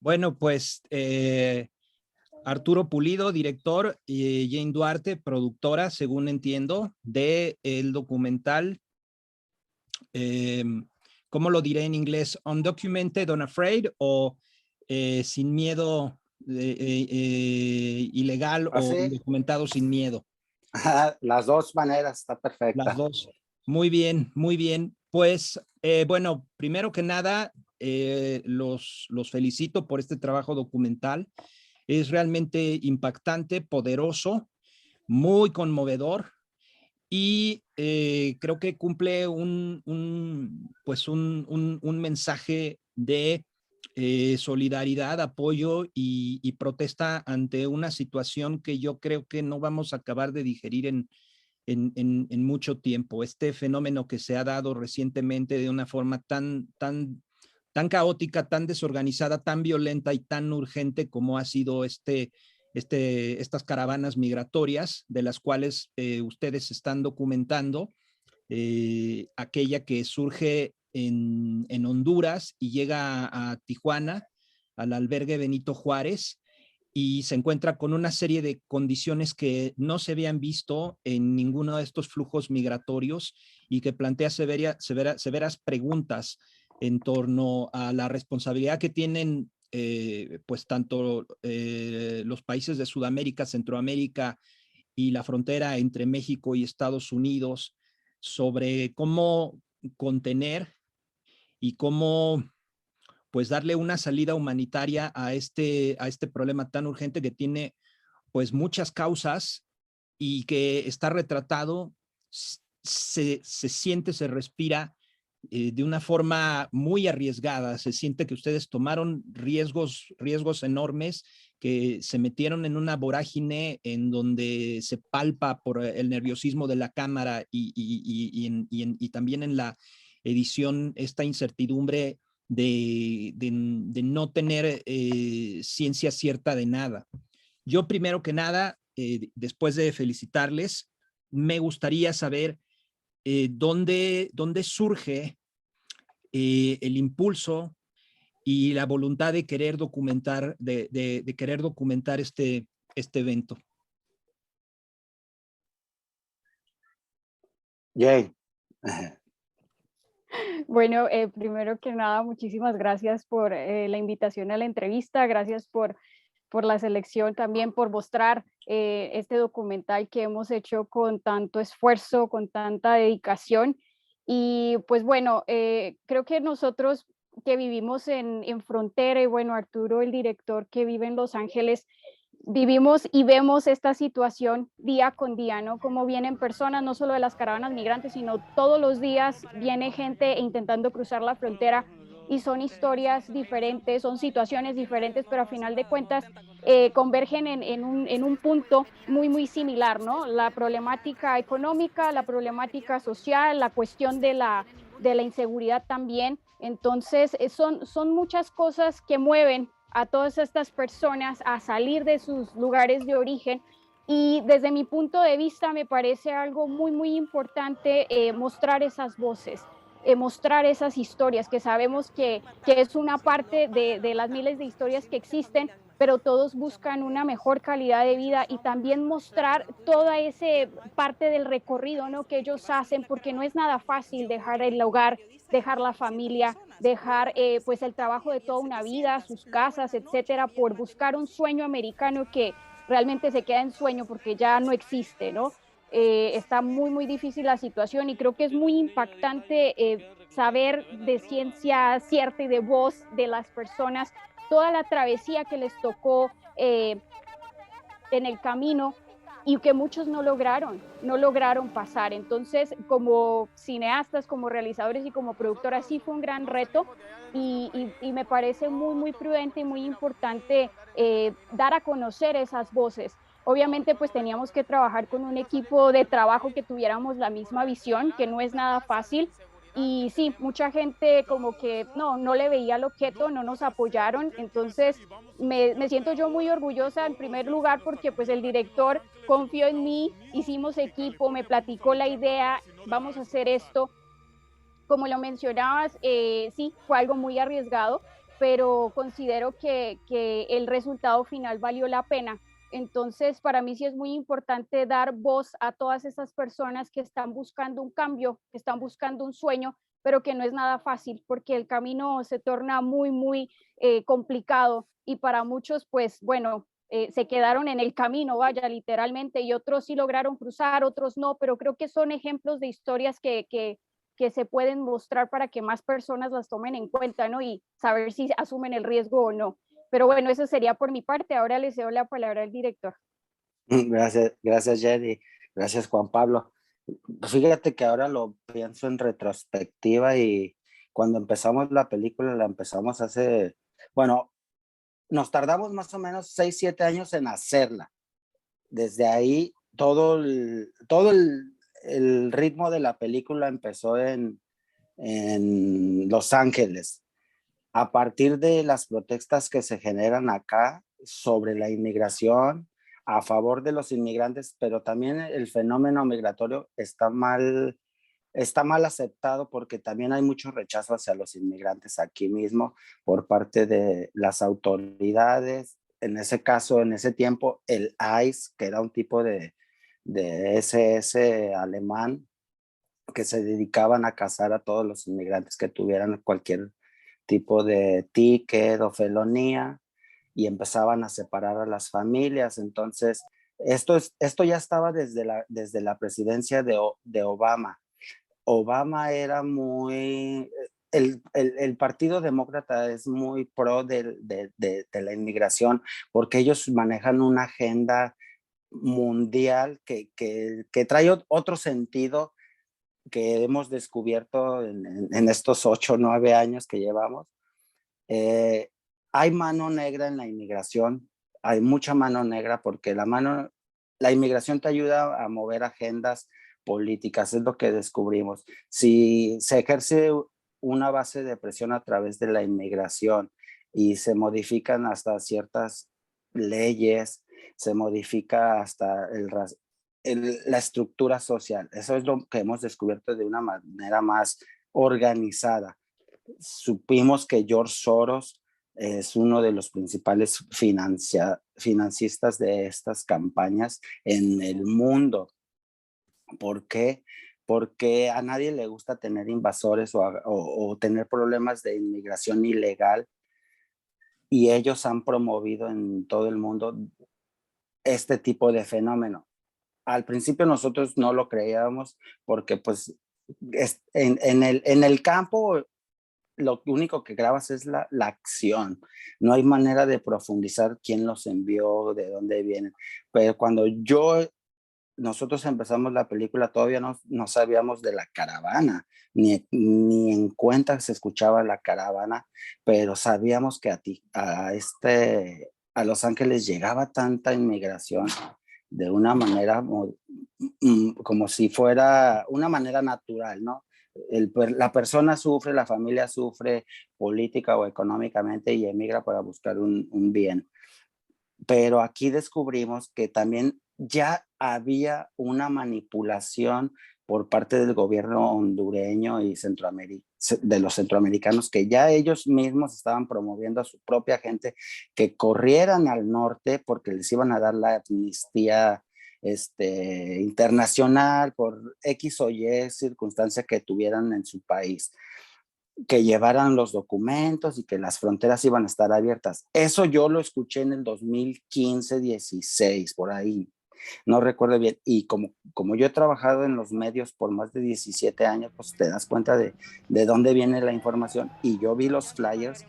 Bueno, pues Arturo Pulido, director, y Jane Duarte, productora, según entiendo, de el documental, eh, ¿cómo lo diré en inglés? Undocumented, Unafraid, o Sin Miedo, ilegal o Así, indocumentado sin miedo. las dos maneras, está Las perfecta. dos. Muy bien, muy bien. Pues bueno, primero que nada, los felicito por este trabajo documental. Es realmente impactante, poderoso, muy conmovedor y creo que cumple un mensaje de solidaridad, apoyo y protesta ante una situación que yo creo que no vamos a acabar de digerir en mucho tiempo. Este fenómeno que se ha dado recientemente de una forma tan caótica, tan desorganizada, tan violenta y tan urgente como ha sido estas caravanas migratorias, de las cuales ustedes están documentando, aquella que surge en Honduras y llega a Tijuana, al albergue Benito Juárez, y se encuentra con una serie de condiciones que no se habían visto en ninguno de estos flujos migratorios y que plantea severas preguntas en torno a la responsabilidad que tienen pues tanto los países de Sudamérica, Centroamérica y la frontera entre México y Estados Unidos sobre cómo contener y cómo pues darle una salida humanitaria a este problema tan urgente que tiene pues muchas causas y que está retratado, se siente, se respira de una forma muy arriesgada. Se siente que ustedes tomaron riesgos enormes, que se metieron en una vorágine en donde se palpa por el nerviosismo de la cámara y también en la edición esta incertidumbre de no tener ciencia cierta de nada. Yo primero que nada, después de felicitarles, me gustaría saber dónde surge el impulso y la voluntad de querer documentar, de querer documentar este evento. Yay. Bueno, primero que nada, muchísimas gracias por la invitación a la entrevista, gracias por la selección, también por mostrar este documental que hemos hecho con tanto esfuerzo, con tanta dedicación. Y pues bueno, creo que nosotros que vivimos en frontera, y bueno, Arturo, el director que vive en Los Ángeles, vivimos y vemos esta situación día con día, ¿no? Cómo vienen personas, no solo de las caravanas migrantes, sino todos los días viene gente intentando cruzar la frontera y son historias diferentes, son situaciones diferentes, pero a final de cuentas convergen en un punto muy, muy similar, ¿no? La problemática económica, la problemática social, la cuestión de la inseguridad también. Entonces, son muchas cosas que mueven a todas estas personas a salir de sus lugares de origen. Y desde mi punto de vista me parece algo muy, muy importante mostrar esas voces, mostrar esas historias, que sabemos que es una parte de las miles de historias que existen, pero todos buscan una mejor calidad de vida y también mostrar toda esa parte del recorrido, ¿no?, que ellos hacen, porque no es nada fácil dejar el hogar, dejar la familia, dejar pues el trabajo de toda una vida, sus casas, etcétera, por buscar un sueño americano que realmente se queda en sueño porque ya no existe, ¿no? Está muy, muy difícil la situación y creo que es muy impactante saber de ciencia cierta y de voz de las personas toda la travesía que les tocó en el camino y que muchos no lograron pasar. Entonces, como cineastas, como realizadores y como productoras, sí fue un gran reto y me parece muy, muy prudente y muy importante dar a conocer esas voces. Obviamente, pues teníamos que trabajar con un equipo de trabajo que tuviéramos la misma visión, que no es nada fácil. Y sí, mucha gente como que no le veía el objeto, no nos apoyaron. Entonces, me siento yo muy orgullosa en primer lugar porque pues el director confió en mí, hicimos equipo, me platicó la idea, vamos a hacer esto. Como lo mencionabas, sí, fue algo muy arriesgado, pero considero que el resultado final valió la pena. Entonces, para mí sí es muy importante dar voz a todas esas personas que están buscando un cambio, que están buscando un sueño, pero que no es nada fácil porque el camino se torna muy complicado y para muchos, pues bueno, se quedaron en el camino, vaya, literalmente, y otros sí lograron cruzar, otros no, pero creo que son ejemplos de historias que se pueden mostrar para que más personas las tomen en cuenta, ¿no? Y saber si asumen el riesgo o no. Pero bueno, eso sería por mi parte. Ahora le cedo la palabra al director. Gracias, gracias Jenny, gracias Juan Pablo. Fíjate que ahora lo pienso en retrospectiva y cuando empezamos la película, la empezamos hace, bueno, nos tardamos más o menos 6, 7 años en hacerla. Desde ahí el ritmo de la película empezó en Los Ángeles. A partir de las protestas que se generan acá sobre la inmigración, a favor de los inmigrantes, pero también el fenómeno migratorio está mal aceptado porque también hay mucho rechazo hacia los inmigrantes aquí mismo por parte de las autoridades. En ese caso, en ese tiempo, el ICE, que era un tipo de SS alemán, que se dedicaban a cazar a todos los inmigrantes que tuvieran cualquier tipo de ticket o felonía y empezaban a separar a las familias. Entonces, esto ya estaba desde la presidencia de Obama. Obama era el Partido Demócrata es muy pro de la inmigración porque ellos manejan una agenda mundial que trae otro sentido que hemos descubierto en estos 8 o 9 años que llevamos. Hay mano negra en la inmigración, hay mucha mano negra porque la inmigración te ayuda a mover agendas políticas, es lo que descubrimos. Si se ejerce una base de presión a través de la inmigración y se modifican hasta ciertas leyes, se modifica hasta la estructura social. Eso es lo que hemos descubierto de una manera más organizada. Supimos que George Soros es uno de los principales financistas de estas campañas en el mundo. ¿Por qué? Porque a nadie le gusta tener invasores o tener problemas de inmigración ilegal y ellos han promovido en todo el mundo este tipo de fenómeno. Al principio nosotros no lo creíamos porque pues en el campo lo único que grabas es la acción. No hay manera de profundizar quién los envió, de dónde vienen. Pero cuando nosotros empezamos la película, todavía no sabíamos de la caravana, ni en cuenta se escuchaba la caravana, pero sabíamos que a Los Ángeles llegaba tanta inmigración de una manera como si fuera una manera natural, ¿no? La persona sufre, la familia sufre política o económicamente y emigra para buscar un bien. Pero aquí descubrimos que también ya había una manipulación por parte del gobierno hondureño y de los centroamericanos, que ya ellos mismos estaban promoviendo a su propia gente que corrieran al norte porque les iban a dar la amnistía internacional por X o Y circunstancia que tuvieran en su país, que llevaran los documentos y que las fronteras iban a estar abiertas. Eso yo lo escuché en el 2015, 16, por ahí, no recuerdo bien. Y como yo he trabajado en los medios por más de 17 años, pues te das cuenta de dónde viene la información. Y yo vi los flyers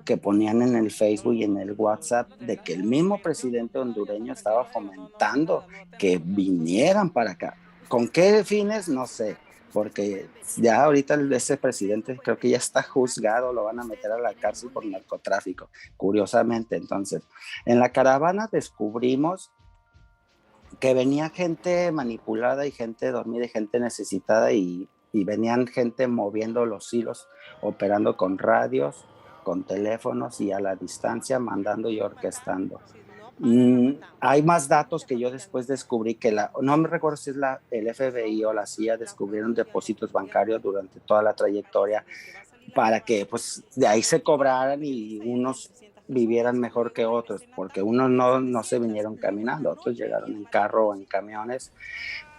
que ponían en el Facebook y en el WhatsApp de que el mismo presidente hondureño estaba fomentando que vinieran para acá. ¿Con qué fines? No sé, porque ya ahorita ese presidente creo que ya está juzgado, lo van a meter a la cárcel por narcotráfico, curiosamente. Entonces, en la caravana descubrimos que venía gente manipulada y gente dormida y gente necesitada y venían gente moviendo los hilos, operando con radios, con teléfonos y a la distancia, mandando y orquestando. Hay más datos que yo después descubrí que no me recuerdo si es el FBI o la CIA descubrieron depósitos bancarios durante toda la trayectoria para que pues de ahí se cobraran y unos vivieran mejor que otros, porque unos no se vinieron caminando, otros llegaron en carro o en camiones,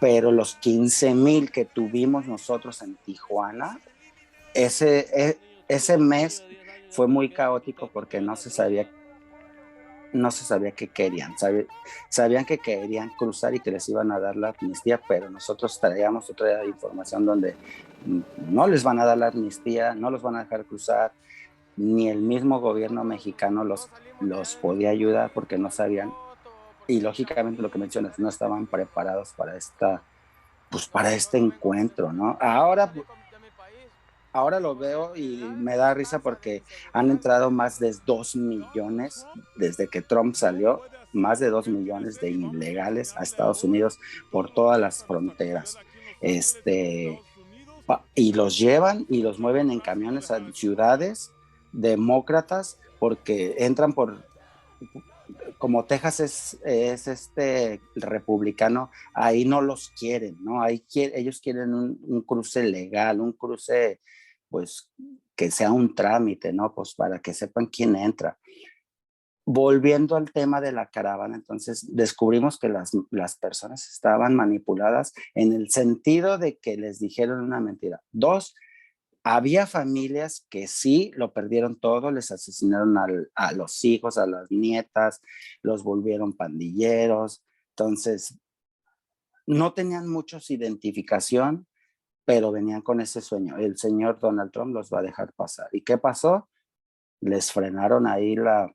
pero los 15,000 que tuvimos nosotros en Tijuana, ese mes fue muy caótico porque no se sabía qué querían. Sabían que querían cruzar y que les iban a dar la amnistía, pero nosotros traíamos otra información donde no les van a dar la amnistía, no los van a dejar cruzar, ni el mismo gobierno mexicano los podía ayudar porque no sabían, y lógicamente lo que mencionas, no estaban preparados pues para este encuentro, ¿no? Ahora lo veo y me da risa porque han entrado más de 2 millones desde que Trump salió, más de 2 millones de ilegales a Estados Unidos por todas las fronteras. Y los llevan y los mueven en camiones a ciudades demócratas porque entran como Texas es republicano, ahí no los quieren, ¿no? Ellos quieren un cruce legal, un cruce, pues, que sea un trámite, ¿no? Pues para que sepan quién entra. Volviendo al tema de la caravana, entonces descubrimos que las personas estaban manipuladas en el sentido de que les dijeron una mentira. Dos, había familias que sí lo perdieron todo, les asesinaron a los hijos, a las nietas, los volvieron pandilleros. Entonces, no tenían muchos identificación, pero venían con ese sueño. El señor Donald Trump los va a dejar pasar. ¿Y qué pasó? Les frenaron ahí la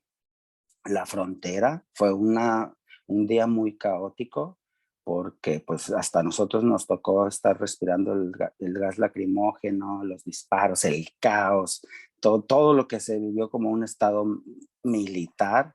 frontera. Fue un día muy caótico porque pues hasta nosotros nos tocó estar respirando el gas lacrimógeno, los disparos, el caos, todo lo que se vivió como un estado militar.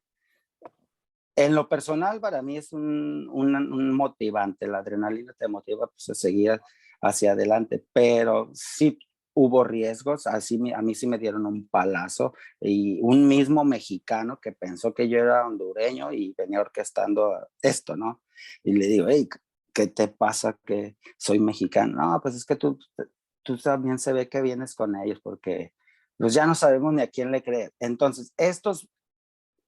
En lo personal, para mí es un motivante. La adrenalina te motiva pues, a seguir hacia adelante, pero sí hubo riesgos. A mí sí me dieron un palazo y un mismo mexicano que pensó que yo era hondureño y venía orquestando esto, ¿no? Y le digo, hey, ¿qué te pasa que soy mexicano? No, pues es que tú también se ve que vienes con ellos porque pues ya no sabemos ni a quién le creer. Entonces, estos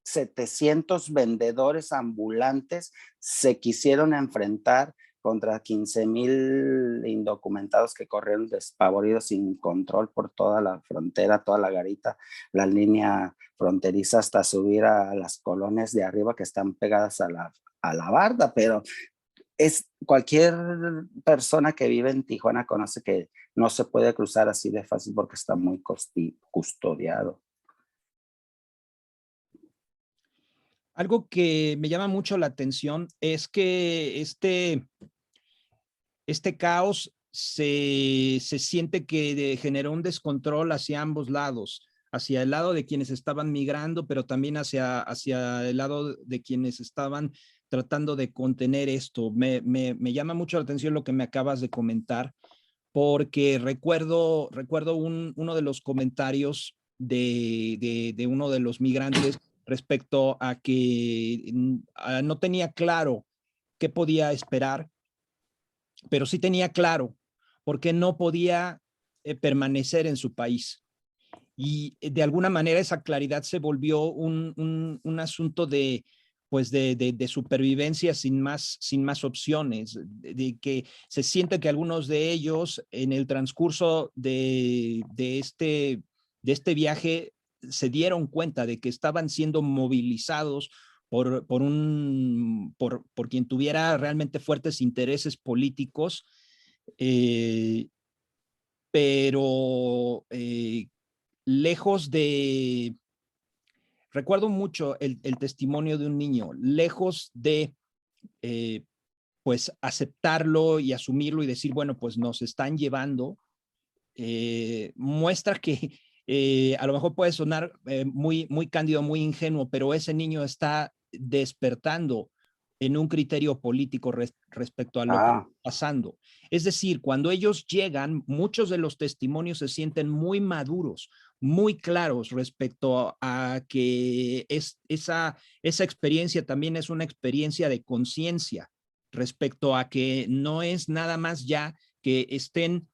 700 vendedores ambulantes se quisieron enfrentar contra 15,000 indocumentados que corrieron despavoridos sin control por toda la frontera, toda la garita, la línea fronteriza hasta subir a las colonias de arriba que están pegadas a la barda, pero cualquier persona que vive en Tijuana conoce que no se puede cruzar así de fácil porque está muy custodiado. Algo que me llama mucho la atención es que este caos se siente que generó un descontrol hacia ambos lados, hacia el lado de quienes estaban migrando, pero también hacia el lado de quienes estaban tratando de contener esto. Me llama mucho la atención lo que me acabas de comentar, porque recuerdo uno de los comentarios de uno de los migrantes respecto a que no tenía claro qué podía esperar, pero sí tenía claro por qué no podía permanecer en su país. Y de alguna manera esa claridad se volvió un asunto pues de supervivencia sin más opciones, de que se siente que algunos de ellos en el transcurso de este viaje se dieron cuenta de que estaban siendo movilizados por quien tuviera realmente fuertes intereses políticos, eh, pero lejos de, recuerdo mucho el testimonio de un niño, lejos de pues aceptarlo y asumirlo y decir, bueno, pues nos están llevando, muestra que a lo mejor puede sonar muy cándido, muy ingenuo, pero ese niño está despertando en un criterio político respecto a lo que está pasando. Es decir, cuando ellos llegan, muchos de los testimonios se sienten muy maduros, muy claros respecto a que esa experiencia también es una experiencia de conciencia respecto a que no es nada más ya que estén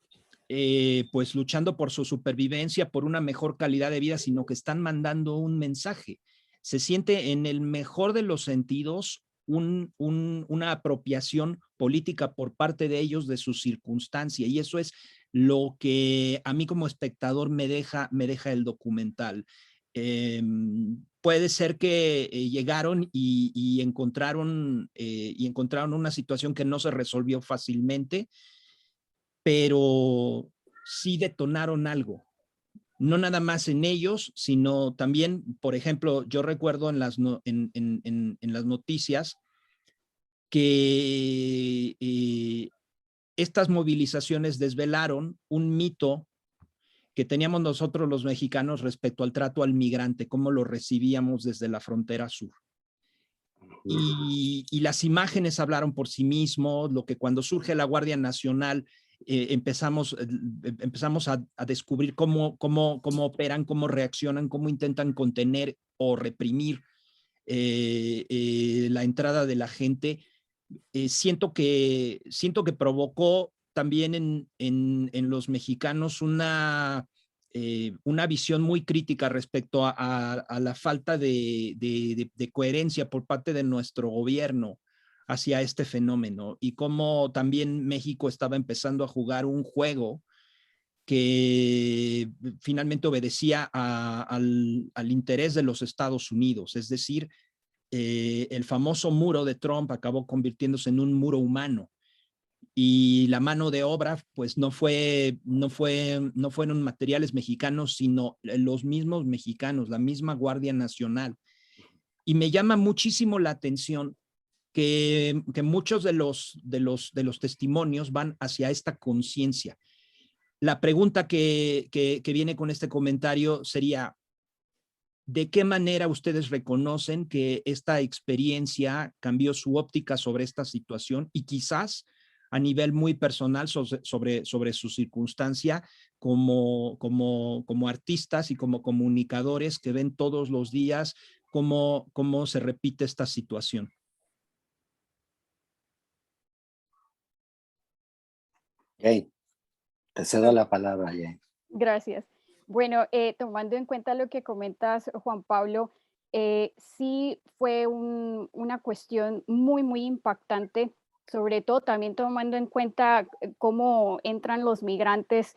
pues luchando por su supervivencia, por una mejor calidad de vida, sino que están mandando un mensaje. Se siente en el mejor de los sentidos una apropiación política por parte de ellos de su circunstancia, y eso es lo que a mí como espectador me deja el documental. Puede ser que llegaron y encontraron una situación que no se resolvió fácilmente, pero sí detonaron algo. No nada más en ellos, sino también, por ejemplo, yo recuerdo en las noticias que estas movilizaciones desvelaron un mito que teníamos nosotros los mexicanos respecto al trato al migrante, cómo lo recibíamos desde la frontera sur. Y las imágenes hablaron por sí mismos, lo que cuando surge la Guardia Nacional empezamos a descubrir cómo operan, cómo reaccionan, cómo intentan contener o reprimir la entrada de la gente. Siento que provocó también en los mexicanos una visión muy crítica respecto a la falta de coherencia por parte de nuestro gobierno hacia este fenómeno, y cómo también México estaba empezando a jugar un juego que finalmente obedecía al interés de los Estados Unidos. Es decir, el famoso muro de Trump acabó convirtiéndose en un muro humano, y la mano de obra pues no fueron materiales mexicanos, sino los mismos mexicanos, la misma Guardia Nacional. Y me llama muchísimo la atención que muchos de los testimonios van hacia esta conciencia. La pregunta que viene con este comentario sería: ¿de qué manera ustedes reconocen que esta experiencia cambió su óptica sobre esta situación, y quizás a nivel muy personal sobre su circunstancia como artistas y como comunicadores que ven todos los días cómo se repite esta situación? Jane, te cedo la palabra, Jane. Gracias. Bueno, tomando en cuenta lo que comentas, Juan Pablo, sí fue una cuestión muy, muy impactante, sobre todo también tomando en cuenta cómo entran los migrantes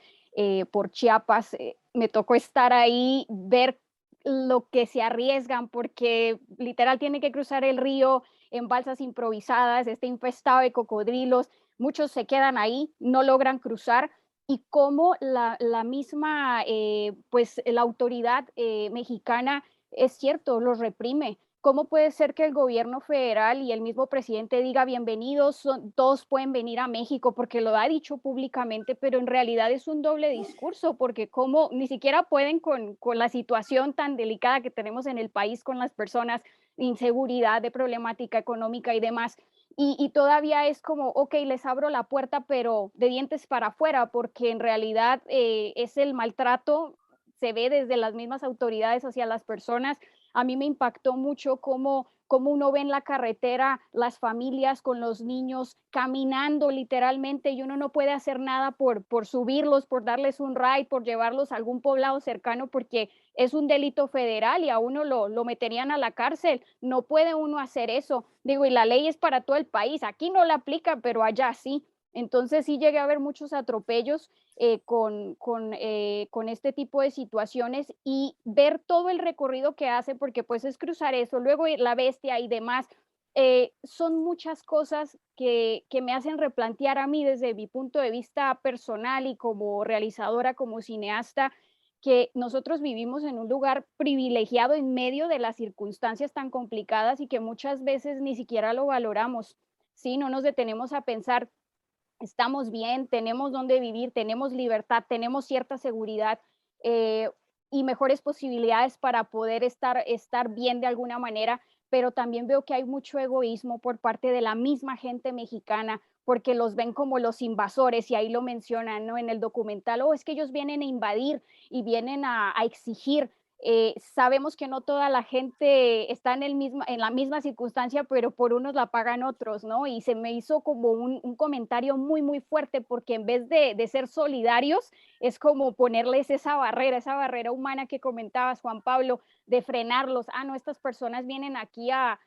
por Chiapas. Me tocó estar ahí, ver lo que se arriesgan, porque literal tienen que cruzar el río en balsas improvisadas, está infestado de cocodrilos, muchos se quedan ahí, no logran cruzar, y cómo la misma, pues la autoridad mexicana, es cierto, los reprime. ¿Cómo puede ser que el gobierno federal y el mismo presidente diga bienvenidos, todos pueden venir a México, porque lo ha dicho públicamente, pero en realidad es un doble discurso, porque como ni siquiera pueden con la situación tan delicada que tenemos en el país con las personas, inseguridad, de problemática económica y demás? Y todavía es como, ok, les abro la puerta, pero de dientes para afuera, porque en realidad es el maltrato, se ve desde las mismas autoridades hacia las personas. A mí me impactó mucho cómo uno ve en la carretera las familias con los niños caminando literalmente, y uno no puede hacer nada por subirlos, por darles un ride, por llevarlos a algún poblado cercano, porque es un delito federal y a uno lo meterían a la cárcel. No puede uno hacer eso. Digo, y la ley es para todo el país. Aquí no la aplica, pero allá sí. Entonces sí llegué a ver muchos atropellos con este tipo de situaciones, y ver todo el recorrido que hace, porque pues es cruzar eso, luego la bestia y demás. Son muchas cosas que me hacen replantear a mí desde mi punto de vista personal y como realizadora, como cineasta, que nosotros vivimos en un lugar privilegiado en medio de las circunstancias tan complicadas y que muchas veces ni siquiera lo valoramos, ¿sí? No nos detenemos a pensar, estamos bien, tenemos dónde vivir, tenemos libertad, tenemos cierta seguridad, eh, y mejores posibilidades para poder estar bien de alguna manera, pero también veo que hay mucho egoísmo por parte de la misma gente mexicana, porque los ven como los invasores, y ahí lo mencionan, ¿no? En el documental, es que ellos vienen a invadir y vienen a exigir. sabemos que no toda la gente está en la misma circunstancia, pero por unos la pagan otros, ¿no? Y se me hizo como un comentario muy, muy fuerte, porque en vez de ser solidarios, es como ponerles esa barrera humana que comentabas, Juan Pablo, de frenarlos. Ah, no, estas personas vienen aquí a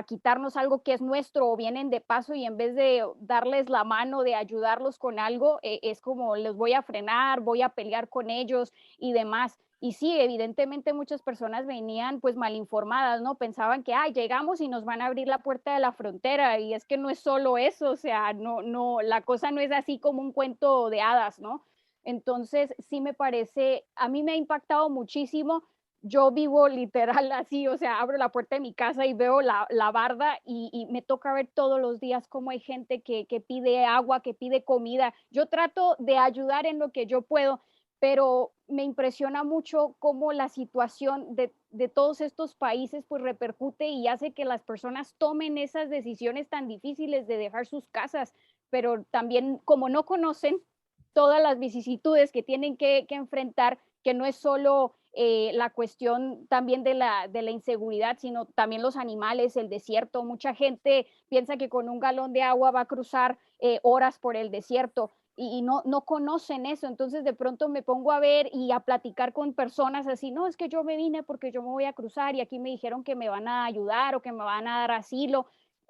quitarnos algo que es nuestro o vienen de paso y en vez de darles la mano, de ayudarlos con algo, es como les voy a frenar, voy a pelear con ellos y demás. Y sí, evidentemente muchas personas venían pues mal informadas, ¿no? Pensaban que, ay, llegamos y nos van a abrir la puerta de la frontera y es que no es solo eso, o sea, no, la cosa no es así como un cuento de hadas, ¿no? Entonces, sí me parece, a mí me ha impactado muchísimo. Yo vivo literal así, o sea, abro la puerta de mi casa y veo la barda y me toca ver todos los días cómo hay gente que pide agua, que pide comida. Yo trato de ayudar en lo que yo puedo, pero me impresiona mucho cómo la situación de todos estos países pues repercute y hace que las personas tomen esas decisiones tan difíciles de dejar sus casas, pero también como no conocen todas las vicisitudes que tienen que enfrentar, que no es solo la cuestión también de la inseguridad, sino también los animales, el desierto. Mucha gente piensa que con un galón de agua va a cruzar horas por el desierto y no conocen eso. Entonces de pronto me pongo a ver y a platicar con personas así, no, es que yo me vine porque yo me voy a cruzar y aquí me dijeron que me van a ayudar o que me van a dar asilo.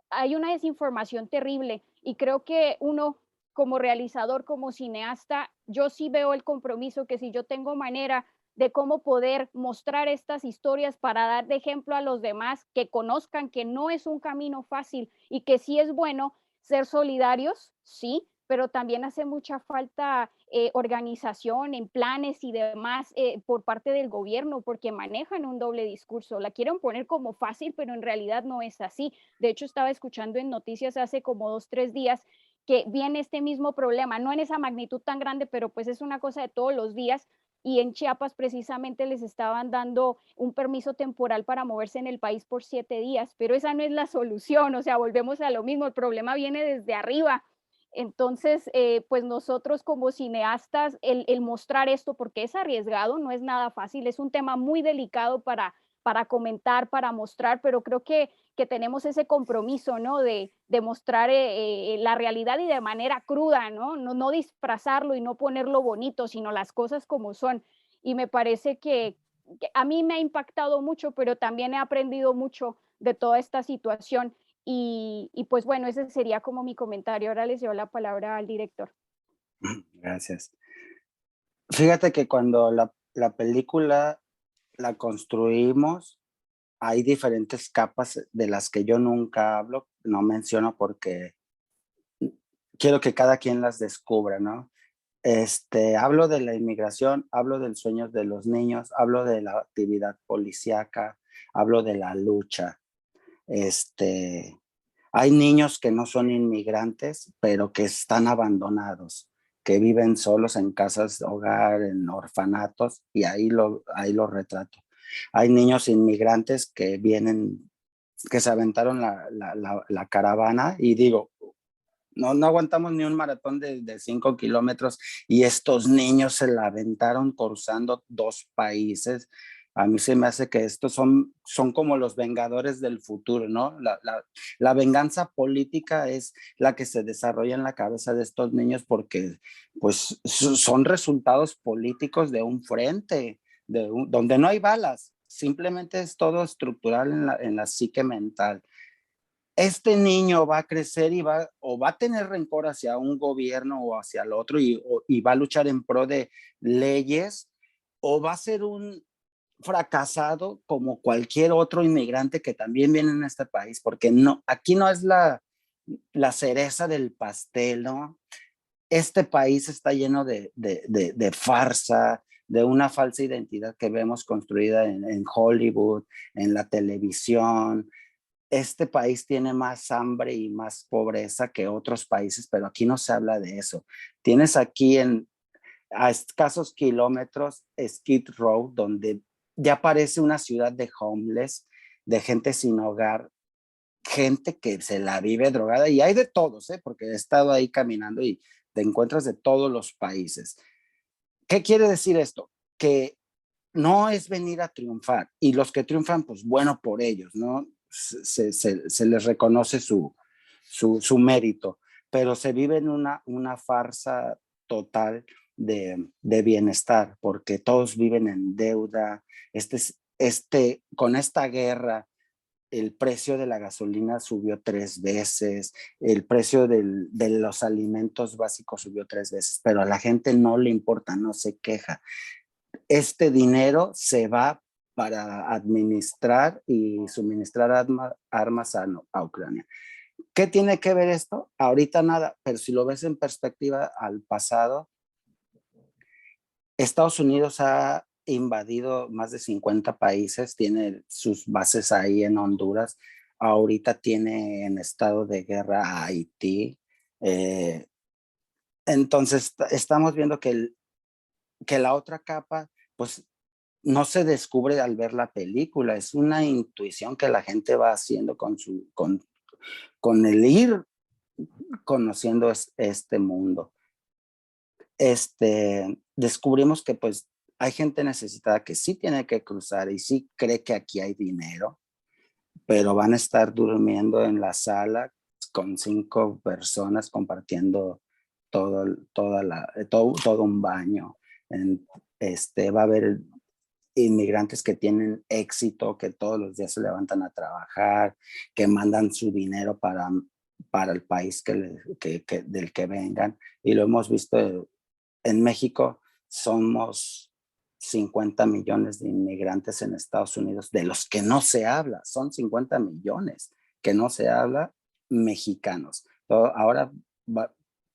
Hay una desinformación terrible y creo que uno como realizador, como cineasta, yo sí veo el compromiso que si yo tengo manera de cómo poder mostrar estas historias para dar de ejemplo a los demás, que conozcan que no es un camino fácil y que sí es bueno ser solidarios, sí, pero también hace mucha falta organización en planes y demás por parte del gobierno, porque manejan un doble discurso. La quieren poner como fácil, pero en realidad no es así. De hecho, estaba escuchando en noticias hace como 2, 3 días que viene este mismo problema, no en esa magnitud tan grande, pero pues es una cosa de todos los días. Y en Chiapas precisamente les estaban dando un permiso temporal para moverse en el país por 7 días, pero esa no es la solución, o sea, volvemos a lo mismo, el problema viene desde arriba. Entonces, pues nosotros como cineastas, el mostrar esto, porque es arriesgado, no es nada fácil, es un tema muy delicado para comentar, para mostrar, pero creo que tenemos ese compromiso, ¿no? De mostrar la realidad y de manera cruda, ¿no? No disfrazarlo y no ponerlo bonito, sino las cosas como son. Y me parece que a mí me ha impactado mucho, pero también he aprendido mucho de toda esta situación y pues bueno, ese sería como mi comentario. Ahora les doy la palabra al director. Gracias. Fíjate que cuando la película la construimos, hay diferentes capas de las que yo nunca hablo, no menciono porque quiero que cada quien las descubra, ¿no? Hablo de la inmigración, hablo del sueño de los niños, hablo de la actividad policíaca, hablo de la lucha. Hay niños que no son inmigrantes, pero que están abandonados, que viven solos en casas de hogar, en orfanatos, y ahí lo retrato. Hay niños inmigrantes que vienen, que se aventaron la caravana, y digo, no aguantamos ni un maratón de 5 kilómetros y estos niños se la aventaron cruzando 2 países. A mí se me hace que estos son como los vengadores del futuro, ¿no? La venganza política es la que se desarrolla en la cabeza de estos niños porque pues son resultados políticos de un frente, donde no hay balas, simplemente es todo estructural en la psique mental. Este niño va a crecer o va a tener rencor hacia un gobierno o hacia el otro y va a luchar en pro de leyes, o va a ser un fracasado como cualquier otro inmigrante que también viene en este país, porque no, aquí no es la cereza del pastel, ¿no? Este país está lleno de farsa, de una falsa identidad que vemos construida en Hollywood, en la televisión. Este país tiene más hambre y más pobreza que otros países, pero aquí no se habla de eso. Tienes aquí a escasos kilómetros Skid Row, donde ya parece una ciudad de homeless, de gente sin hogar, gente que se la vive drogada, y hay de todos, porque he estado ahí caminando y te encuentras de todos los países. ¿Qué quiere decir esto? Que no es venir a triunfar. Y los que triunfan, pues bueno por ellos, ¿no? Se les reconoce su mérito, pero se vive en una farsa total de bienestar, porque todos viven en deuda. Con esta guerra, el precio de la gasolina subió 3 veces, el precio de los alimentos básicos subió 3 veces, pero a la gente no le importa, no se queja. Este dinero se va para administrar y suministrar armas a Ucrania. ¿Qué tiene que ver esto? Ahorita nada, pero si lo ves en perspectiva al pasado, Estados Unidos ha invadido más de 50 países, tiene sus bases ahí en Honduras, ahorita tiene en estado de guerra a Haití. Entonces estamos viendo que la otra capa, pues no se descubre al ver la película, es una intuición que la gente va haciendo con el ir conociendo este mundo. Descubrimos que pues hay gente necesitada que sí tiene que cruzar y sí cree que aquí hay dinero, pero van a estar durmiendo en la sala con 5 personas compartiendo todo un baño. Va a haber inmigrantes que tienen éxito, que todos los días se levantan a trabajar, que mandan su dinero para el país del que vengan. Y lo hemos visto en México, somos 50 millones de inmigrantes en Estados Unidos, de los que no se habla, son 50 millones que no se habla mexicanos. Ahora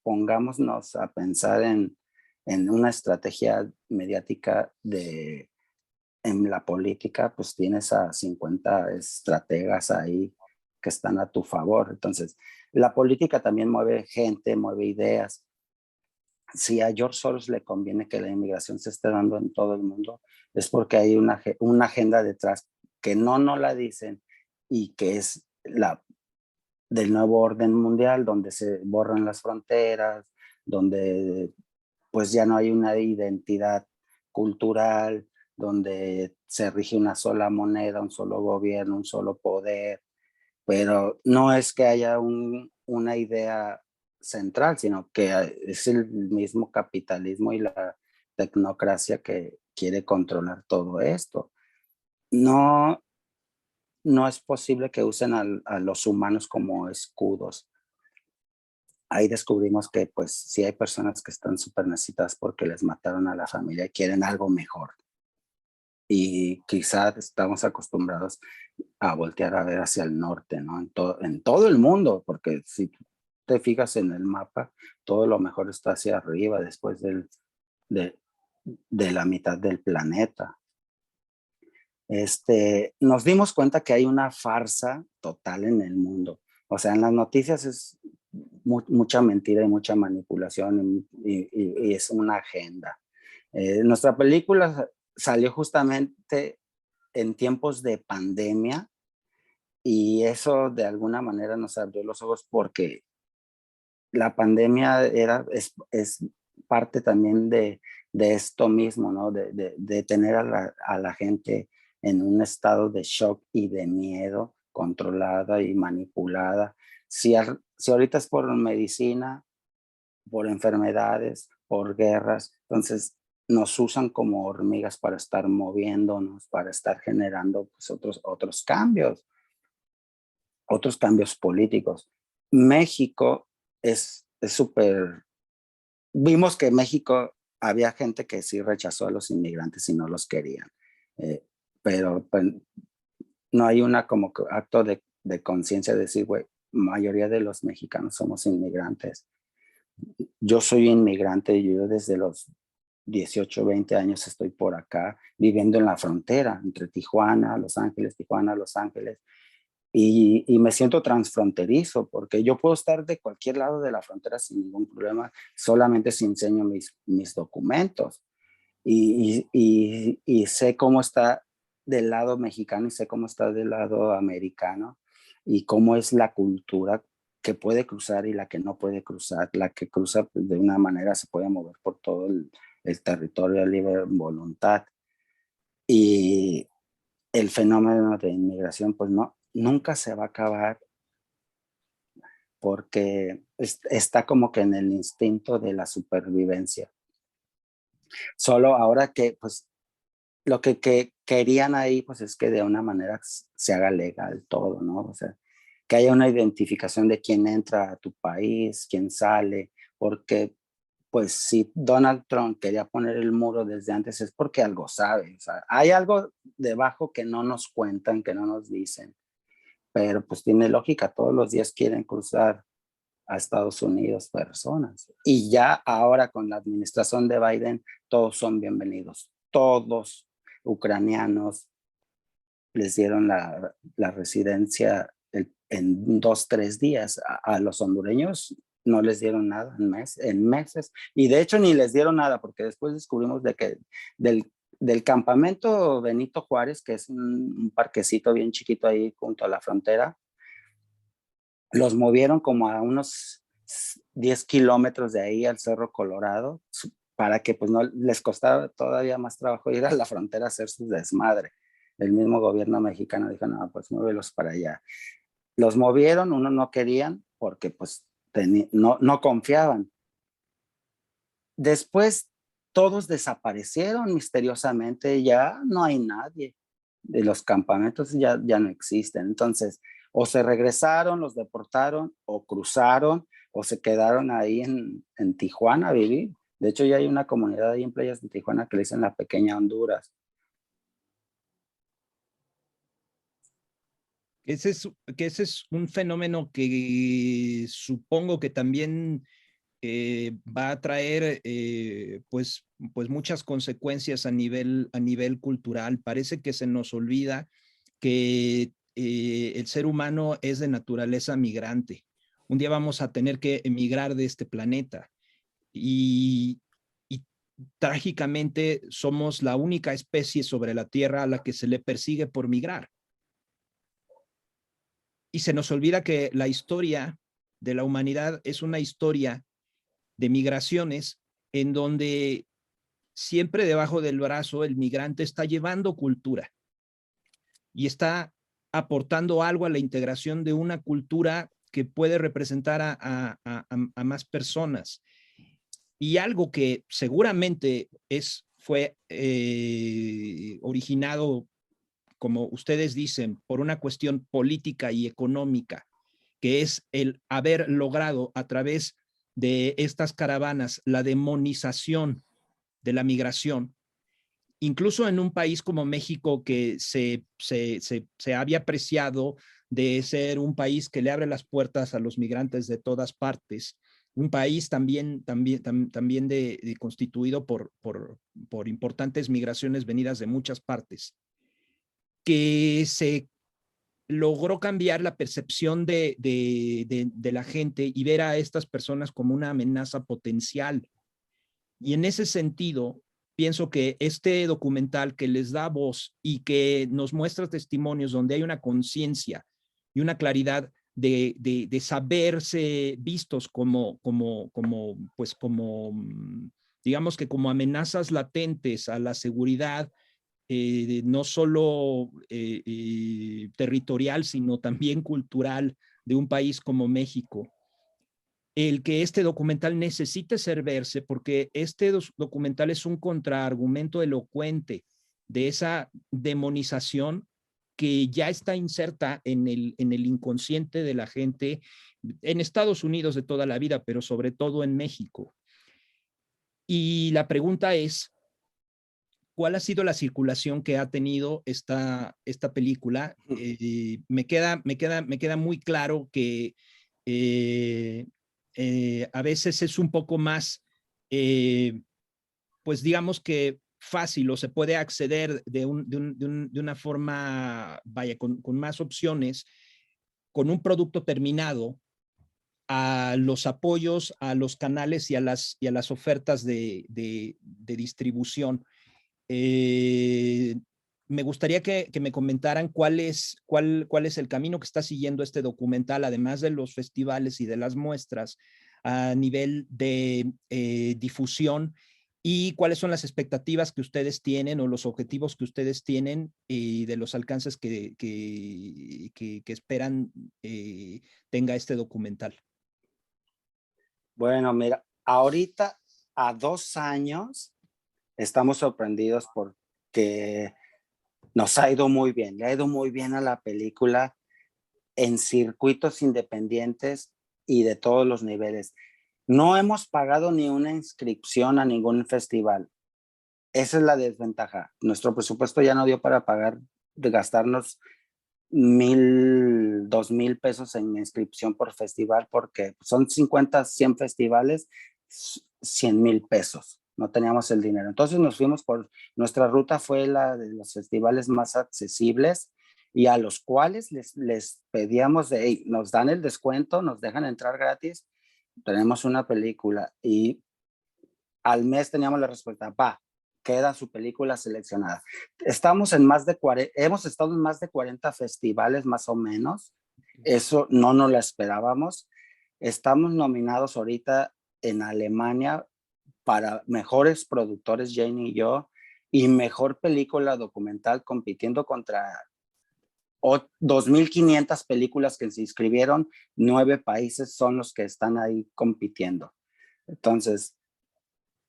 pongámonos a pensar en una estrategia mediática en la política, pues tienes a 50 estrategas ahí que están a tu favor. Entonces, la política también mueve gente, mueve ideas. Si a George Soros le conviene que la inmigración se esté dando en todo el mundo, es porque hay una agenda detrás que no la dicen y que es del nuevo orden mundial, donde se borran las fronteras, donde pues ya no hay una identidad cultural, donde se rige una sola moneda, un solo gobierno, un solo poder, pero no es que haya una idea central, sino que es el mismo capitalismo y la tecnocracia que quiere controlar todo esto. No, no es posible que usen a los humanos como escudos. Ahí descubrimos que pues sí hay personas que están súper necesitadas porque les mataron a la familia y quieren algo mejor. Y quizás estamos acostumbrados a voltear a ver hacia el norte, ¿no? En todo el mundo, porque si te fijas en el mapa, todo lo mejor está hacia arriba, después de, de la mitad del planeta. Nos dimos cuenta que hay una farsa total en el mundo. O sea, en las noticias es mucha mentira y mucha manipulación y es una agenda. Nuestra película salió justamente en tiempos de pandemia y eso de alguna manera nos abrió los ojos porque la pandemia es parte también de esto mismo, ¿no? De tener a la gente en un estado de shock y de miedo, controlada y manipulada. Si ahorita es por medicina, por enfermedades, por guerras, entonces nos usan como hormigas para estar moviéndonos, para estar generando pues, otros cambios políticos. México es súper. Vimos que en México había gente que sí rechazó a los inmigrantes y no los querían, pero pues, no hay una como acto de conciencia de decir, güey, mayoría de los mexicanos somos inmigrantes. Yo soy inmigrante, yo desde los 18, 20 años estoy por acá, viviendo en la frontera entre Tijuana, Los Ángeles, Tijuana, Los Ángeles, y me siento transfronterizo porque yo puedo estar de cualquier lado de la frontera sin ningún problema, solamente si enseño mis documentos y sé cómo está del lado mexicano y sé cómo está del lado americano y cómo es la cultura que puede cruzar y la que no puede cruzar. La que cruza pues, de una manera se puede mover por todo el territorio de libre voluntad. y el fenómeno de inmigración, pues no, nunca se va a acabar porque está como que en el instinto de la supervivencia. Solo ahora que, pues, lo que querían ahí, pues es que de una manera se haga legal todo, ¿no? O sea, que haya una identificación de quién entra a tu país, quién sale, porque pues si Donald Trump quería poner el muro desde antes es porque algo sabe, o sea, hay algo debajo que no nos cuentan, que no nos dicen, pero pues tiene lógica, todos los días quieren cruzar a Estados Unidos personas. Y ya ahora con la administración de Biden, todos son bienvenidos, todos ucranianos les dieron la residencia en 2, 3 días. A los hondureños no les dieron nada en meses. Y de hecho ni les dieron nada porque después descubrimos de que del campamento Benito Juárez, que es un parquecito bien chiquito ahí junto a la frontera, los movieron como a unos 10 kilómetros de ahí al Cerro Colorado para que pues no les costara todavía más trabajo ir a la frontera a hacer su desmadre. El mismo gobierno mexicano dijo, no, pues muévelos para allá. Los movieron, unos no querían porque pues no confiaban. Después todos desaparecieron misteriosamente, ya no hay nadie. De los campamentos ya no existen. Entonces, o se regresaron, los deportaron, o cruzaron, o se quedaron ahí en Tijuana a vivir. De hecho, ya hay una comunidad ahí en playas de Tijuana que le dicen la pequeña Honduras. Ese es un fenómeno que supongo que también va a traer pues muchas consecuencias a nivel cultural. Parece que se nos olvida que el ser humano es de naturaleza migrante. Un día vamos a tener que emigrar de este planeta y trágicamente somos la única especie sobre la Tierra a la que se le persigue por migrar. Y se nos olvida que la historia de la humanidad es una historia de migraciones en donde siempre debajo del brazo el migrante está llevando cultura y está aportando algo a la integración de una cultura que puede representar a más personas. Y algo que seguramente fue originado, como ustedes dicen, por una cuestión política y económica, que es el haber logrado a través de estas caravanas la demonización de la migración, incluso en un país como México que se había apreciado de ser un país que le abre las puertas a los migrantes de todas partes, un país también constituido por importantes migraciones venidas de muchas partes, que se logró cambiar la percepción de la gente y ver a estas personas como una amenaza potencial. Y en ese sentido, pienso que este documental que les da voz y que nos muestra testimonios donde hay una conciencia y una claridad de saberse vistos pues digamos que como amenazas latentes a la seguridad, no solo territorial, sino también cultural de un país como México. El que este documental necesite ser verse, porque este documental es un contraargumento elocuente de esa demonización que ya está inserta en el inconsciente de la gente en Estados Unidos de toda la vida, pero sobre todo en México. Y la pregunta es, ¿cuál ha sido la circulación que ha tenido esta película? Me queda muy claro que a veces es un poco más, pues digamos que fácil o se puede acceder de una forma, vaya, con más opciones, con un producto terminado a los apoyos, a los canales y a las ofertas de distribución. Eh, Me gustaría que me comentaran cuál es el camino que está siguiendo este documental, además de los festivales y de las muestras, a nivel de difusión y cuáles son las expectativas que ustedes tienen o los objetivos que ustedes tienen de los alcances que esperan tenga este documental. Bueno, mira, ahorita a 2 años estamos sorprendidos porque nos ha ido muy bien, le ha ido muy bien a la película en circuitos independientes y de todos los niveles. No hemos pagado ni una inscripción a ningún festival. Esa es la desventaja. Nuestro presupuesto ya no dio para pagar, de gastarnos 1,000, 2,000 pesos en inscripción por festival, porque son 50, 100 festivales, 100,000 pesos. No teníamos el dinero. Entonces nos fuimos nuestra ruta fue la de los festivales más accesibles y a los cuales les pedíamos de, hey, nos dan el descuento, nos dejan entrar gratis, tenemos una película, y al mes teníamos la respuesta, va, queda su película seleccionada. Hemos estado en más de 40 festivales más o menos, eso no nos lo esperábamos. Estamos nominados ahorita en Alemania para mejores productores, Jane y yo, y mejor película documental, compitiendo contra 2,500 películas que se inscribieron. 9 países son los que están ahí compitiendo. Entonces,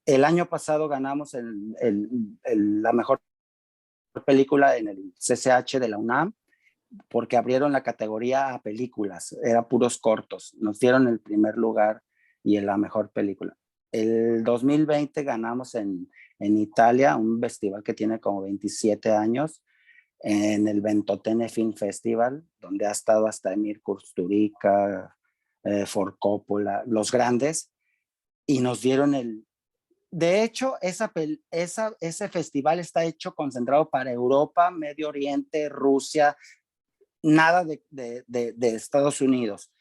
el año pasado ganamos la mejor película en el CCH de la UNAM, porque abrieron la categoría a películas, era puros cortos, nos dieron el primer lugar y en la mejor película. El 2020 ganamos en Italia, un festival que tiene como 27 años, en el Ventotene Film Festival, donde ha estado hasta Emir Kusturica, Ford Coppola, los grandes, y nos dieron de hecho, ese festival está hecho concentrado para Europa, Medio Oriente, Rusia, nada de Estados Unidos.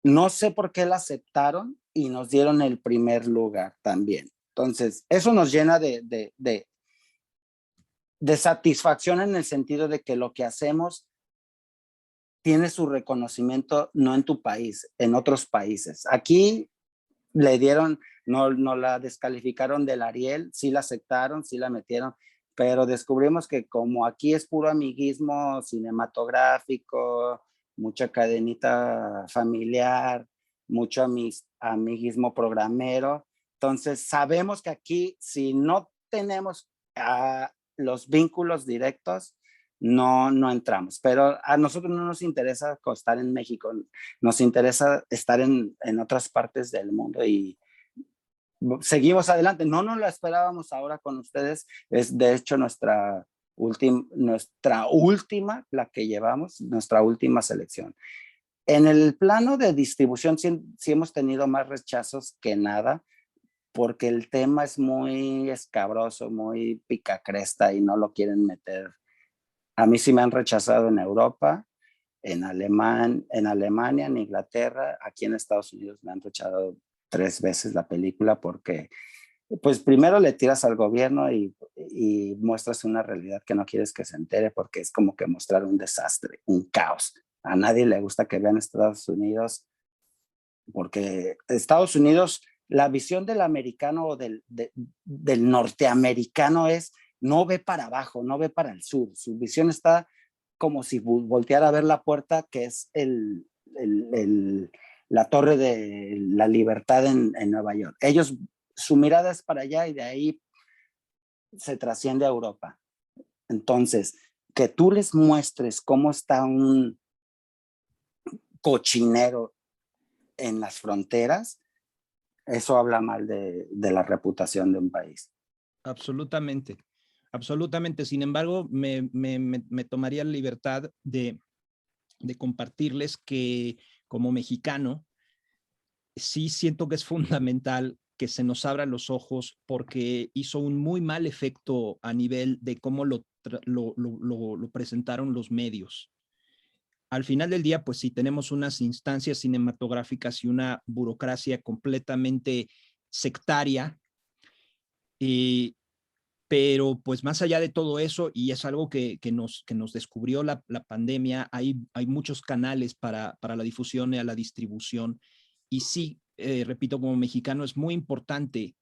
No sé por qué la aceptaron y nos dieron el primer lugar también. Entonces, eso nos llena de satisfacción, en el sentido de que lo que hacemos tiene su reconocimiento no en tu país, en otros países. Aquí le dieron, no la descalificaron del Ariel, sí la aceptaron, sí la metieron, pero descubrimos que como aquí es puro amiguismo cinematográfico, mucha cadenita familiar, mucho amiguismo programero, entonces sabemos que aquí, si no tenemos los vínculos directos, no entramos. Pero a nosotros no nos interesa estar en México, nos interesa estar en otras partes del mundo, y seguimos adelante. No nos la esperábamos ahora con ustedes. Es de hecho nuestra última, la que llevamos, nuestra última selección. En el plano de distribución sí hemos tenido más rechazos que nada, porque el tema es muy escabroso, muy picacresta y no lo quieren meter. A mí sí me han rechazado en Europa, en Alemania, en Inglaterra, aquí en Estados Unidos me han rechazado 3 veces la película, porque pues primero le tiras al gobierno y muestras una realidad que no quieres que se entere, porque es como que mostrar un desastre, un caos. A nadie le gusta que vean Estados Unidos, porque Estados Unidos, la visión del americano o del norteamericano es, no ve para abajo, no ve para el sur. Su visión está como si volteara a ver la puerta, que es la Torre de la Libertad en Nueva York. Su mirada es para allá y de ahí se trasciende a Europa. Entonces, que tú les muestres cómo está un cochinero en las fronteras, eso habla mal de la reputación de un país. Absolutamente, absolutamente. Sin embargo, me tomaría la libertad de compartirles que como mexicano, sí siento que es fundamental que se nos abran los ojos, porque hizo un muy mal efecto a nivel de cómo lo presentaron los medios. Al final del día, pues sí, tenemos unas instancias cinematográficas y una burocracia completamente sectaria, pero pues más allá de todo eso, y es algo que nos descubrió la pandemia, hay muchos canales para la difusión y a la distribución, y sí, repito, como mexicano es muy importante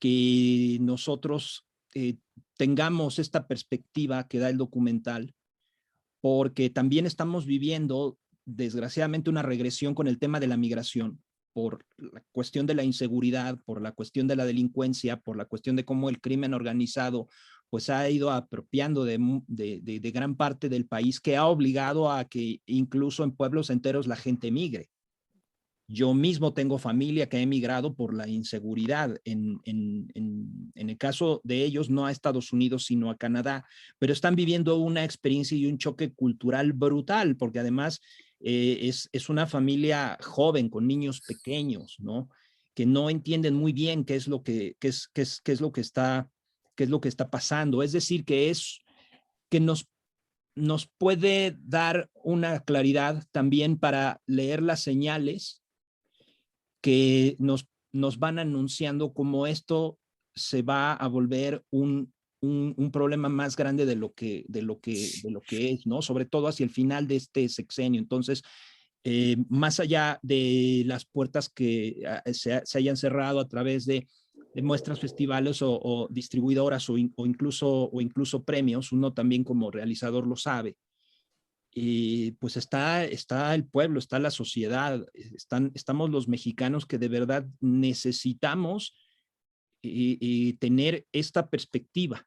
que nosotros tengamos esta perspectiva que da el documental, porque también estamos viviendo, desgraciadamente, una regresión con el tema de la migración, por la cuestión de la inseguridad, por la cuestión de la delincuencia, por la cuestión de cómo el crimen organizado pues ha ido apropiando de gran parte del país, que ha obligado a que incluso en pueblos enteros la gente migre. Yo mismo tengo familia que ha emigrado por la inseguridad. En el caso de ellos, no a Estados Unidos, sino a Canadá, pero están viviendo una experiencia y un choque cultural brutal, porque además es una familia joven con niños pequeños, ¿no? Que no entienden muy bien qué es lo que, qué es lo que está, qué es lo que está pasando. Es decir, que nos puede dar una claridad también para leer las señales que nos van anunciando cómo esto se va a volver un problema más grande de lo que es, ¿no? Sobre todo hacia el final de este sexenio. Entonces, más allá de las puertas que se hayan cerrado a través de muestras, festivales o distribuidoras o incluso premios, uno también como realizador lo sabe. Pues está el pueblo, está la sociedad, estamos los mexicanos que de verdad necesitamos tener esta perspectiva.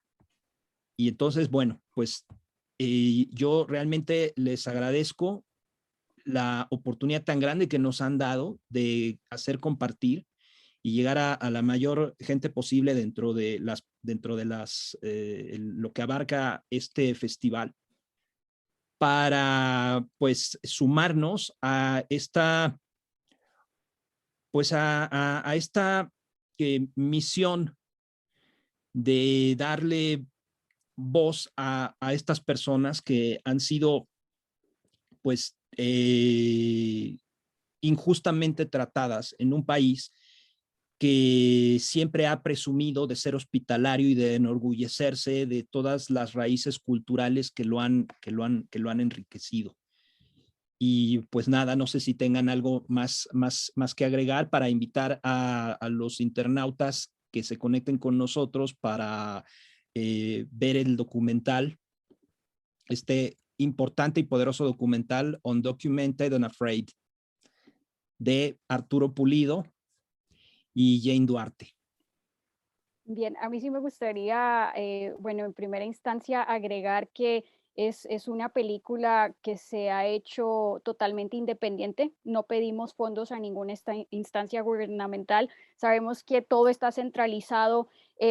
Y entonces, bueno, pues yo realmente les agradezco la oportunidad tan grande que nos han dado de hacer compartir y llegar a la mayor gente posible dentro de lo que abarca este festival, para pues sumarnos a esta, pues a esta misión de darle voz a estas personas que han sido pues injustamente tratadas en un país que siempre ha presumido de ser hospitalario y de enorgullecerse de todas las raíces culturales que lo han enriquecido. Y pues nada, no sé si tengan algo más que agregar para invitar a los internautas que se conecten con nosotros para ver el documental, este importante y poderoso documental Undocumented and Afraid, de Arturo Pulido y Jane Duarte. Bien, a mí sí me gustaría, bueno, en primera instancia agregar que es una película que se ha hecho totalmente independiente. No pedimos fondos a ninguna instancia gubernamental. Sabemos que todo está centralizado.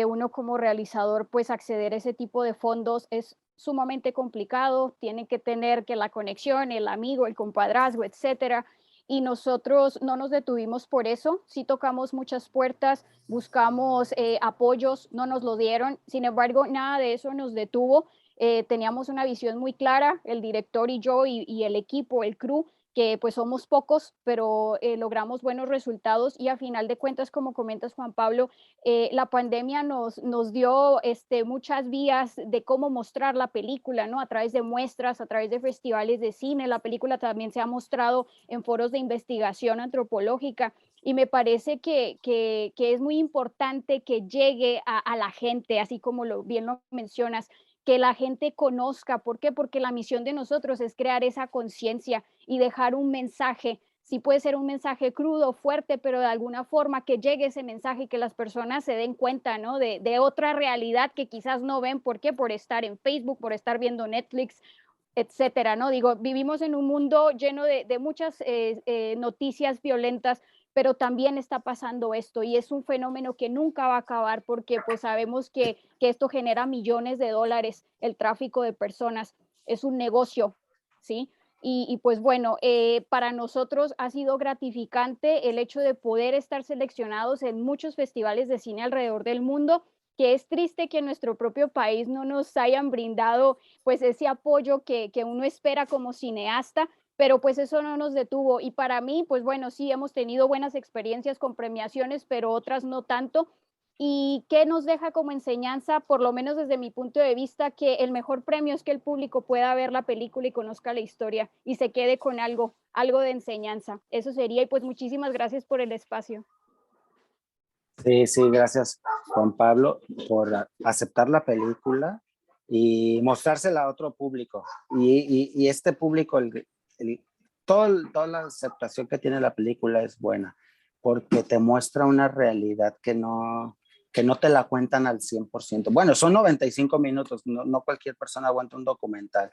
Uno como realizador, pues acceder a ese tipo de fondos es sumamente complicado. Tiene que tener que la conexión, el amigo, el compadrazgo, etcétera. Y nosotros no nos detuvimos por eso. Sí tocamos muchas puertas, buscamos apoyos, no nos lo dieron. Sin embargo, nada de eso nos detuvo. Teníamos una visión muy clara, el director y yo y el equipo, el crew, que pues somos pocos, pero logramos buenos resultados y a final de cuentas, como comentas Juan Pablo, la pandemia nos dio muchas vías de cómo mostrar la película, ¿no? A través de muestras, a través de festivales de cine. La película también se ha mostrado en foros de investigación antropológica y me parece que es muy importante que llegue a la gente, así como bien lo mencionas, que la gente conozca. ¿Por qué? Porque la misión de nosotros es crear esa conciencia y dejar un mensaje. Sí puede ser un mensaje crudo, fuerte, pero de alguna forma que llegue ese mensaje y que las personas se den cuenta, ¿no? De otra realidad que quizás no ven. ¿Por qué? Por estar en Facebook, por estar viendo Netflix, etcétera, ¿no? Digo, vivimos en un mundo lleno de muchas noticias violentas, pero también está pasando esto y es un fenómeno que nunca va a acabar porque pues sabemos que esto genera millones de dólares, el tráfico de personas, es un negocio, ¿sí? Y pues bueno, para nosotros ha sido gratificante el hecho de poder estar seleccionados en muchos festivales de cine alrededor del mundo, que es triste que en nuestro propio país no nos hayan brindado pues ese apoyo que uno espera como cineasta, pero pues eso no nos detuvo. Y para mí, pues bueno, sí hemos tenido buenas experiencias con premiaciones, pero otras no tanto. ¿Y qué nos deja como enseñanza? Por lo menos desde mi punto de vista, que el mejor premio es que el público pueda ver la película y conozca la historia y se quede con algo de enseñanza. Eso sería, y pues muchísimas gracias por el espacio. Sí, sí, gracias Juan Pablo por aceptar la película y mostrársela a otro público. Y este público, toda la aceptación que tiene la película es buena, porque te muestra una realidad que no te la cuentan al 100%. Bueno, son 95 minutos, no cualquier persona aguanta un documental.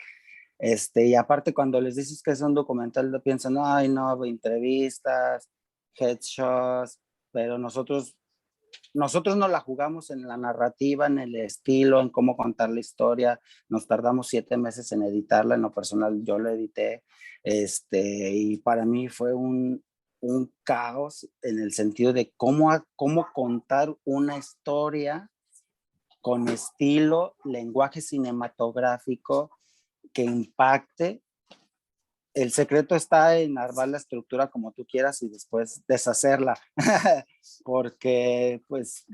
Y aparte cuando les dices que es un documental, piensan, ay no, entrevistas, headshots, pero nosotros nos la jugamos en la narrativa, en el estilo, en cómo contar la historia. Nos tardamos 7 meses en editarla. En lo personal, yo la edité. Y para mí fue un caos en el sentido de cómo contar una historia con estilo, lenguaje cinematográfico que impacte. El secreto está en armar la estructura como tú quieras y después deshacerla, porque pues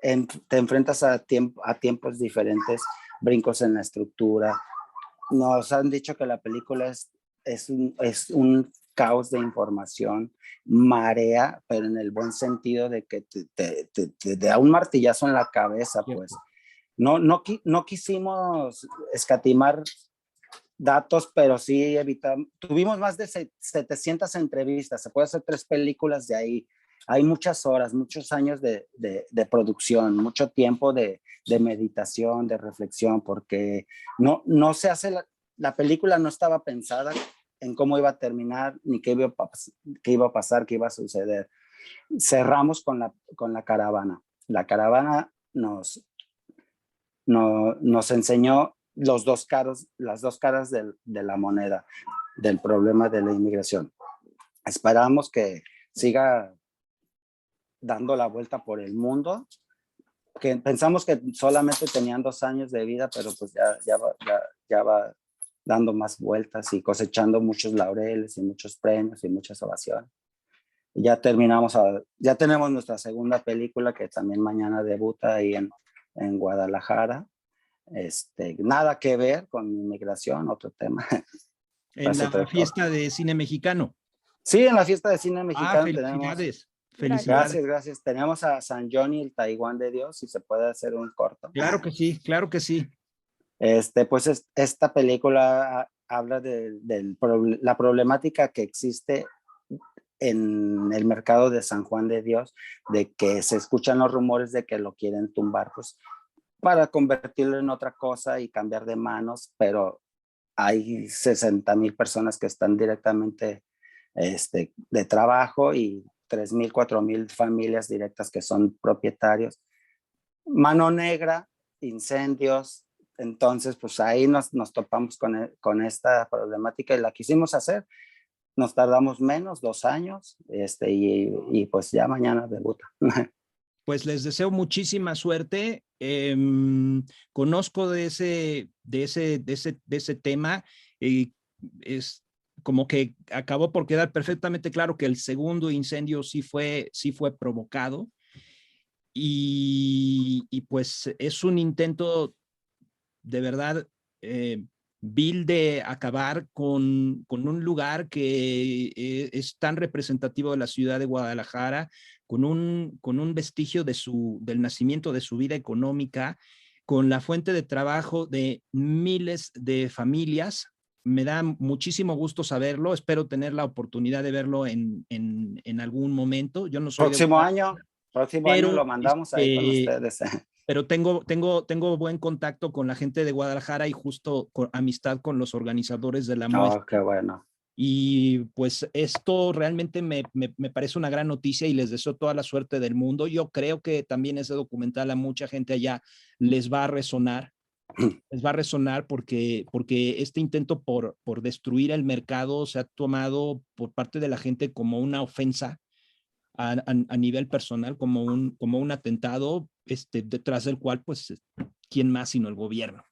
te enfrentas a tiempos diferentes, brincos en la estructura. Nos han dicho que la película es un caos de información, marea, pero en el buen sentido de que te da un martillazo en la cabeza, pues. No quisimos escatimar datos, pero sí evitamos. Tuvimos más de 700 entrevistas, se puede hacer 3 películas de ahí. Hay muchas horas, muchos años de producción, mucho tiempo de meditación, de reflexión, porque no se hace, la película no estaba pensada en cómo iba a terminar, ni qué iba a pasar, qué iba a suceder. Cerramos con la caravana. La caravana nos enseñó las dos caras de la moneda, del problema de la inmigración. Esperamos que siga dando la vuelta por el mundo, que pensamos que solamente tenían 2 años de vida, pero pues ya va dando más vueltas y cosechando muchos laureles y muchos premios y muchas ovaciones. Ya tenemos nuestra segunda película que también mañana debuta ahí en Guadalajara. Nada que ver con inmigración, otro tema. En la fiesta de cine mexicano. Sí, en la fiesta de cine mexicano felicidades. Felicidades. Gracias. Tenemos a San John y el Taiwán de Dios, si se puede hacer un corto. Claro que sí, claro que sí. Pues esta película habla de la problemática que existe en el mercado de San Juan de Dios, de que se escuchan los rumores de que lo quieren tumbar, pues para convertirlo en otra cosa y cambiar de manos, pero hay 60,000 personas que están directamente de trabajo y 3,000, 4,000 familias directas que son propietarios. Mano negra, incendios. Entonces, pues ahí nos topamos con esta problemática y la quisimos hacer. Nos tardamos menos, 2 años, y pues ya mañana debuta. Pues les deseo muchísima suerte. Conozco de ese tema. Es como que acabó por quedar perfectamente claro que el segundo incendio sí fue provocado. Y pues es un intento de verdad vil de acabar con un lugar que es tan representativo de la ciudad de Guadalajara, con un vestigio del nacimiento de su vida económica, con la fuente de trabajo de miles de familias. Me da muchísimo gusto saberlo. Espero tener la oportunidad de verlo en algún momento. Yo no soy próximo año lo mandamos ahí con ustedes. Pero tengo buen contacto con la gente de Guadalajara y justo amistad con los organizadores de la muestra. Oh, qué bueno. Y pues esto realmente me parece una gran noticia y les deseo toda la suerte del mundo. Yo creo que también ese documental a mucha gente allá les va a resonar. Les va a resonar porque este intento por destruir el mercado se ha tomado por parte de la gente como una ofensa a nivel personal, como un atentado detrás del cual, pues, ¿quién más sino el gobierno?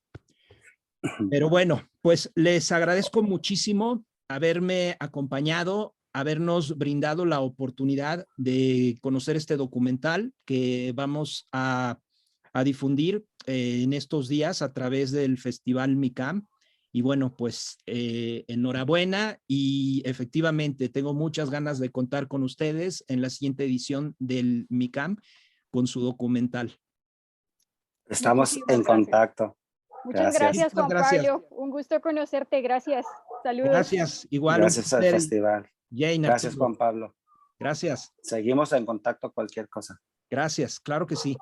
Pero bueno, pues les agradezco muchísimo haberme acompañado, habernos brindado la oportunidad de conocer este documental que vamos a difundir en estos días a través del Festival MICAM. Y bueno, pues enhorabuena y efectivamente tengo muchas ganas de contar con ustedes en la siguiente edición del MICAM con su documental. Estamos Muchísimas en gracias. contacto. Muchas gracias, Juan Gracias. Pablo. Un gusto conocerte. Gracias. Saludos. Gracias. Igual. Gracias al festival. Jane, Gracias, Arturo. Juan Pablo. Gracias. Seguimos en contacto cualquier cosa. Gracias. Claro que sí.